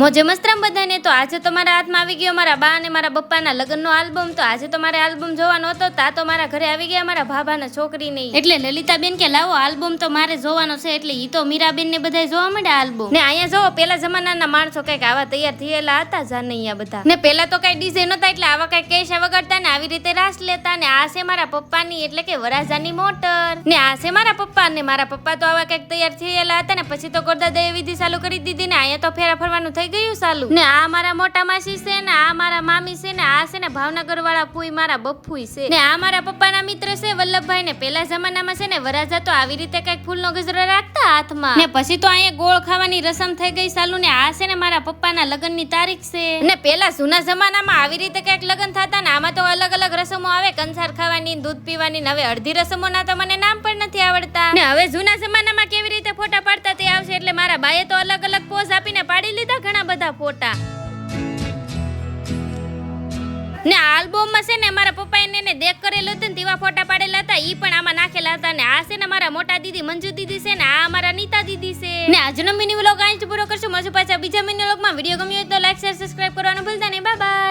મોજે મસ્તરામ બધાને. તો આજે તો મારા હાથમાં આવી ગયો મારા બા અને મારા પપ્પાના લગ્નનો આલ્બમ. તો આજે તો મારે આલ્બમ જોવાનો હતો. તા તો મારા ઘરે આવી ગયા મારા ભાભાના છોકરી નહીં, એટલે લલિતાબેન કે લાવો આલ્બમ તો મારે જોવાનો છે. એટલે ઈ તો મીરાબેન ને બધા જોવા મળ્યા આલ્બમ. ને અહીંયા જોવો, પેલા જમાનાના માણસો કઈક આવા તૈયાર થયેલા હતા જાનૈયા બધા. ને પેલા તો કઈ ડીજે નતા, એટલે આવા કઈ કેશા વગાડતા ને આવી રીતે રાસ લેતા. ને આ છે મારા પપ્પાની એટલે કે વરાજાની મોટર. ને આ છે મારા પપ્પા. ને મારા પપ્પા તો આવા કઈક તૈયાર થયેલા હતા. ને પછી તો ગોરદાદાએ વિધિ ચાલુ કરી દીધી. ને અહીંયા તો ફેરા ફરવાનું થઈ ગયું ચાલુ. ને આ મારા મોટા માસી છે, ને આ મારા મામી છે, ને આ છે ને ભાવનગર વાળા ફૂઈ મારા બફુઈ છે. ને આ મારા પપ્પાના મિત્ર છે વલ્લભભાઈ. ને પેલા જમાનામાં છે ને વરાજા તો આવી રીતે કઈક ફૂલનો ગજરો રાખતા હાથમાં. ને પછી તો અહીંયા ગોળ ખાવાની રસમ થઈ ગઈ ચાલુ. ને આ છે ને મારા પપ્પાના લગ્નની તારીખ છે. ને પેલા જૂના જમાનામાં આવી રીતે કઈક લગ્ન થતા ને આમાં તો અલગ અલગ રસમો આવે, કંસાર ખાવાની, દૂધ પીવાની. હવે અડધી રસમોના તો મને નામ પણ નથી આવડતા. ને હવે જૂના જમાનામાં કેવી રીતે ફોટા પાડતા તે આવશે. એટલે મારા બાએ તો અલગ અલગ પોઝ આપીને પાડી લીધા ઘણા બધા ફોટા. ને આલ્બમમાં છે ને મારા પપ્પાએ એને દેખ કરેલું હતું ને તેવા ફોટા પાડેલા હતા, ઈ પણ આમાં નાખેલા હતા. ને આ છે ને મારા મોટા દીદી મંજુ દીદી છે, ને આ મારા નીતા દીદી છે. ને આજનો મિની વ્લોગ અહીં જ પૂરો કરશું. મજુ પાછા બીજા મિની વ્લોગમાં. વિડીયો ગમ્યો હોય તો લાઈક શેર સબસ્ક્રાઇબ કરવાનું ભૂલતા નહીં. Bye bye.